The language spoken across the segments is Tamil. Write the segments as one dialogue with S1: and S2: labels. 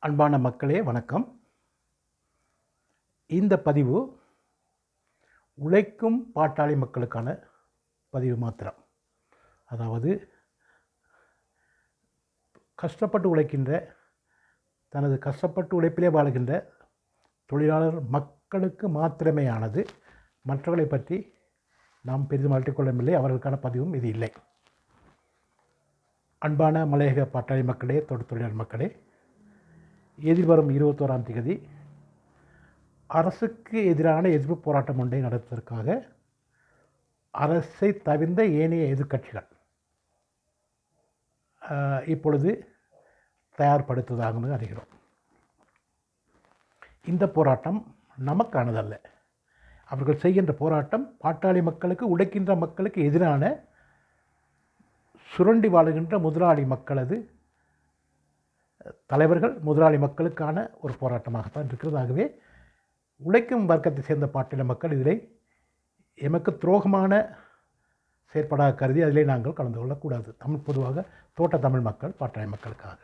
S1: அன்பான மக்களே வணக்கம். இந்த பதிவு உழைக்கும் பாட்டாளி மக்களுக்கான பதிவு மாத்திரம். அதாவது கஷ்டப்பட்டு உழைக்கின்ற, தனது கஷ்டப்பட்டு உழைப்பிலே வாழ்கின்ற தொழிலாளர் மக்களுக்கு மாத்திரமே ஆனது. மற்றவர்களை பற்றி நாம் பெரிதும் அலட்டிக்கொள்ளவில்லை. அவர்களுக்கான பதிவும் இது இல்லை. அன்பான மலையக பாட்டாளி மக்களே, தொழிலாளர் மக்களே, எதிர்வரும் 21ஆம் தேதி அரசுக்கு எதிரான எதிர்ப்பு போராட்டம் ஒன்றை நடத்துவதற்காக அரசை தவிர்ந்த ஏனைய எதிர்க்கட்சிகள் இப்பொழுது தயார்படுத்துவதாக அறிகிறோம். இந்த போராட்டம் நமக்கானதல்ல. அவர்கள் செய்கின்ற போராட்டம் பாட்டாளி மக்களுக்கு, உழைக்கின்ற மக்களுக்கு எதிரான, சுரண்டி வாழுகின்ற முதலாளி மக்களது தலைவர்கள், முதலாளி மக்களுக்கான ஒரு போராட்டமாகத்தான் இருக்கிறது. ஆகவே உழைக்கும் வர்க்கத்தை சேர்ந்த பாட்டாளி மக்கள் இதில் எமக்கு துரோகமான செயற்பாடாக கருதி அதிலே நாங்கள் கலந்து கொள்ளக்கூடாது. பொதுவாக தோட்ட தமிழ் மக்கள் பாட்டாளி மக்களுக்காக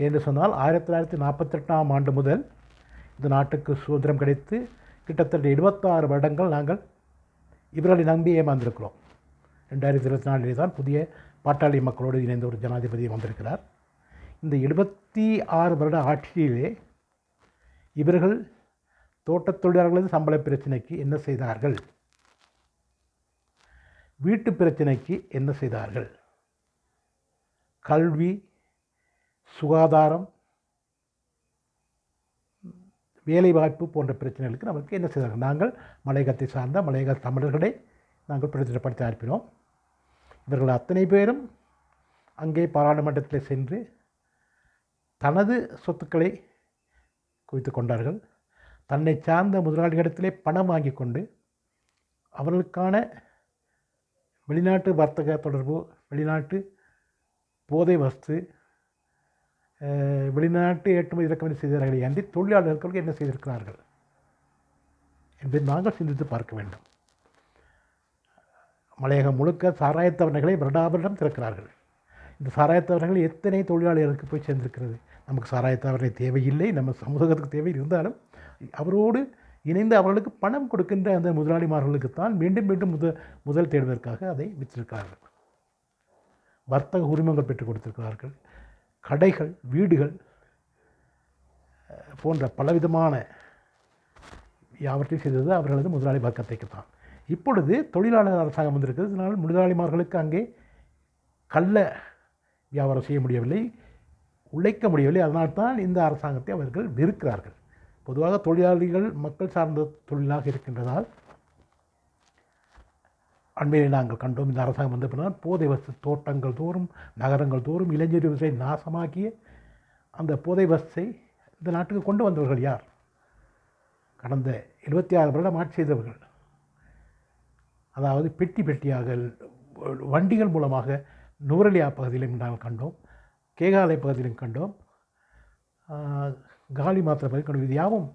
S1: என்று சொன்னால் 1948ஆம் ஆண்டு முதல் இந்த நாட்டுக்கு சுதந்திரம் கிடைத்து கிட்டத்தட்ட 26 வருடங்கள் நாங்கள் இவர்களை நம்பி ஏமாந்திருக்கிறோம். 2024 தான் புதிய பாட்டாளி மக்களோடு இணைந்த ஒரு ஜனாதிபதி வந்திருக்கிறார். இந்த 76 வருட ஆட்சியிலே இவர்கள் தோட்டத் தொழிலாளர்களது சம்பள பிரச்சனைக்கு என்ன செய்தார்கள்? வீட்டு பிரச்சனைக்கு என்ன செய்தார்கள்? கல்வி, சுகாதாரம், வேலைவாய்ப்பு போன்ற பிரச்சனைகளுக்கு நமக்கு என்ன செய்தார்கள்? நாங்கள் மலையகத்தை சார்ந்த மலையக தமிழர்களை நாங்கள் பிரதிநிதிப்படுத்தி அனுப்பினோம். இவர்கள் அத்தனை பேரும் அங்கே பாராளுமன்றத்தில் சென்று தனது சொத்துக்களை குவித்து கொண்டார்கள். தன்னை சார்ந்த முதலாளிகளிடத்திலே பணம் வாங்கி கொண்டு அவர்களுக்கான வெளிநாட்டு வர்த்தக தொடர்பு, வெளிநாட்டு போதை வஸ்து, வெளிநாட்டு ஏற்றுமதி இறக்குமதி செய்தார்களே அன்றி தொழிலாளர்களுக்கு என்ன செய்திருக்கிறார்கள் என்பதை நாங்கள் சிந்தித்து பார்க்க வேண்டும். மலையகம் முழுக்க சாராயத்தவர்களை வருடாவரிடம் திறக்கிறார்கள். இந்த சாராயத்தவர்கள் எத்தனை தொழிலாளர்களுக்கு போய் சேர்ந்திருக்கிறது? நமக்கு சாராயத்தவர்களை தேவையில்லை, நம்ம சமூகத்துக்கு தேவை இருந்தாலும் அவரோடு இணைந்து அவர்களுக்கு பணம் கொடுக்கின்ற அந்த முதலாளிமார்களுக்குத்தான் மீண்டும் மீண்டும் முதல் தேடுவதற்காக அதை விற்றிருக்கிறார்கள். வர்த்தக உரிமங்கள் பெற்றுக் கொடுத்திருக்கிறார்கள். கடைகள், வீடுகள் போன்ற பலவிதமான யாவற்றையும் செய்தது அவர்களது முதலாளி வர்க்கத்தைக்கு தான். இப்பொழுது தொழிலாளர் அரசாங்கம் வந்திருக்கிறது. இதனால் முதலாளிமார்களுக்கு அங்கே கள்ள வியாபாரம் செய்ய முடியவில்லை, உழைக்க முடியவில்லை. அதனால்தான் இந்த அரசாங்கத்தை அவர்கள் வெறுக்கிறார்கள். பொதுவாக தொழிலாளிகள் மக்கள் சார்ந்த தொழிலாக இருக்கின்றதால் அண்மையை நாங்கள் கண்டோம். இந்த அரசாங்கம் வந்த பின்னால் போதை வஸ்து தோட்டங்கள் தோறும், நகரங்கள் தோறும் இளைஞர்களை நாசமாக்கிய அந்த போதை வஸ்தை இந்த நாட்டுக்கு கொண்டு வந்தவர்கள் யார்? கடந்த 26 வருடம் ஆட்சி செய்தவர்கள். அதாவது பெட்டி பெட்டியாக வண்டிகள் மூலமாக நூரலியா பகுதியிலும் நாங்கள் கண்டோம், கேகாலை பகுதியிலும் கண்டோம், காலி மாத்திர பகுதி கண்டோம். இது யாவும்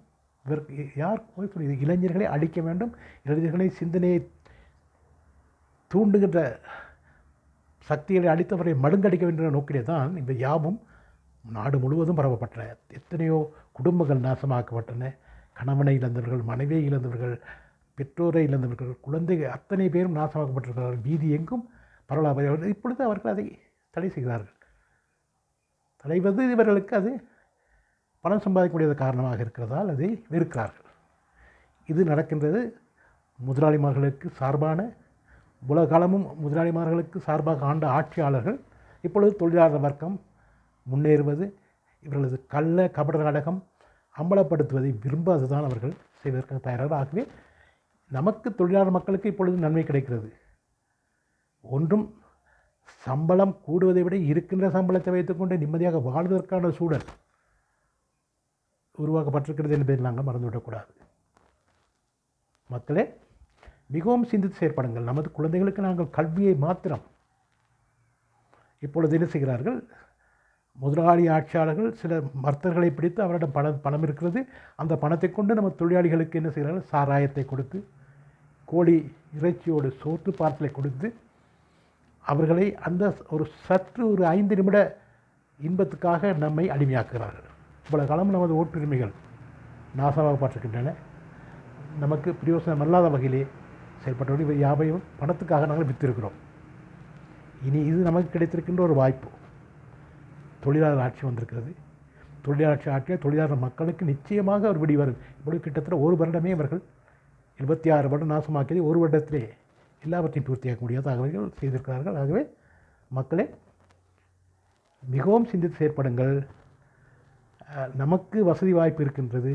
S1: யார் போய் சொல்லி இளைஞர்களை அழிக்க வேண்டும், இளைஞர்களை சிந்தனையை தூண்டுகின்ற சக்திகளை அளித்தவரை மடுங்கடிக்க வேண்டும் என்ற நோக்கிலே தான் இந்த யாவும் நாடு முழுவதும் பரவப்பட்டன. எத்தனையோ குடும்பங்கள் நாசமாக்கப்பட்டன. கணவனை இழந்தவர்கள், மனைவியை இழந்தவர்கள், பெற்றோரை இழந்தவர்கள், குழந்தைகள் அத்தனை பேரும் நாசமாக்கப்பட்டிருக்கிறார்கள். வீதி எங்கும் பரவலாக. இப்பொழுது அவர்கள் அதை தடை செய்கிறார்கள். தலைவது இவர்களுக்கு அது பணம் சம்பாதிக்க முடியாத காரணமாக இருக்கிறதால் அதை வெறுக்கிறார்கள். இது நடக்கின்றது. முதலாளிமார்களுக்கு சார்பான, உலகாலமும் முதலாளிமார்களுக்கு சார்பாக ஆண்ட ஆட்சியாளர்கள் இப்பொழுது தொழிலாளர் வர்க்கம் முன்னேறுவது, இவர்களது கள்ள கபட நாடகம் அம்பலப்படுத்துவதை விரும்பாதுதான் அவர்கள் செய்வதற்காக தயாராக. ஆகவே நமக்கு தொழிலாளர் மக்களுக்கு இப்பொழுது நன்மை கிடைக்கிறது. ஒன்றும் சம்பளம் கூடுவதை விட இருக்கின்ற சம்பளத்தை வைத்துக்கொண்டு நிம்மதியாக வாழ்வதற்கான சூழல் உருவாக்கப்பட்டிருக்கிறது என்பதை நாங்கள் மறந்துவிடக்கூடாது. மக்களே, மிகவும் சிந்தித்து செயற்படுங்கள். நமது குழந்தைகளுக்கு நாங்கள் கல்வியை மாத்திரம் இப்பொழுது என்ன செய்கிறார்கள்? முதலாளி ஆட்சியாளர்கள் சில வர்த்தகர்களை பிடித்து அவரிடம் பணம் இருக்கிறது, அந்த பணத்தை கொண்டு நம்ம தொழிலாளிகளுக்கு என்ன செய்கிறார்கள்? சாராயத்தை கொடுத்து, கோழி இறைச்சியோடு சோற்று பார்சலை கொடுத்து அவர்களை அந்த ஒரு 5 நிமிட இன்பத்துக்காக நம்மை அடிமையாக்குகிறார்கள். இவ்வளவு காலம் நமது ஓட்டுரிமைகள் நாசமாகப்பட்டிருக்கின்றன. நமக்கு பிரயோசனம் அல்லாத வகையிலே செயல்பட்டவர்கள் இவை யாவையும் பணத்துக்காக நாங்கள் விற்றிருக்கிறோம். இனி இது நமக்கு கிடைத்திருக்கின்ற ஒரு வாய்ப்பு. தொழிலாளர் ஆட்சி வந்திருக்கிறது. தொழிலாளர் ஆட்சியில் தொழிலாளர் மக்களுக்கு நிச்சயமாக ஒரு விடி வரும். இப்பொழுது கிட்டத்தட்ட ஒரு வருடமே அவர்கள் 76 வருடம் நாசமாக்கியதை ஒரு வருடத்திலே எல்லாவற்றையும் பூர்த்தியாக்க முடியாத அவர்கள் செய்திருக்கிறார்கள். ஆகவே மக்களே மிகவும் சிந்தித்து செயற்படுங்கள். நமக்கு வசதி வாய்ப்பு இருக்கின்றது.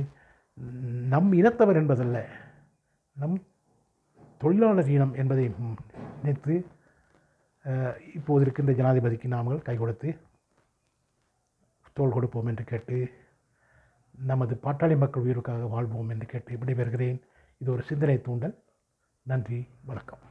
S1: நம் இனத்தவர் என்பதல்ல, நம் தொழிலாளர் இனம் என்பதை நினைத்து இப்போது இருக்கின்ற ஜனாதிபதிக்கு நாங்கள் கை கொடுத்து தோள் கொடுப்போம் என்று கேட்டு, நமது பாட்டாளி மக்கள் உயிருக்காக வாழ்வோம் என்று கேட்டு விடைபெறுகிறேன். இது ஒரு சிந்தனை தூண்டல். நன்றி, வணக்கம்.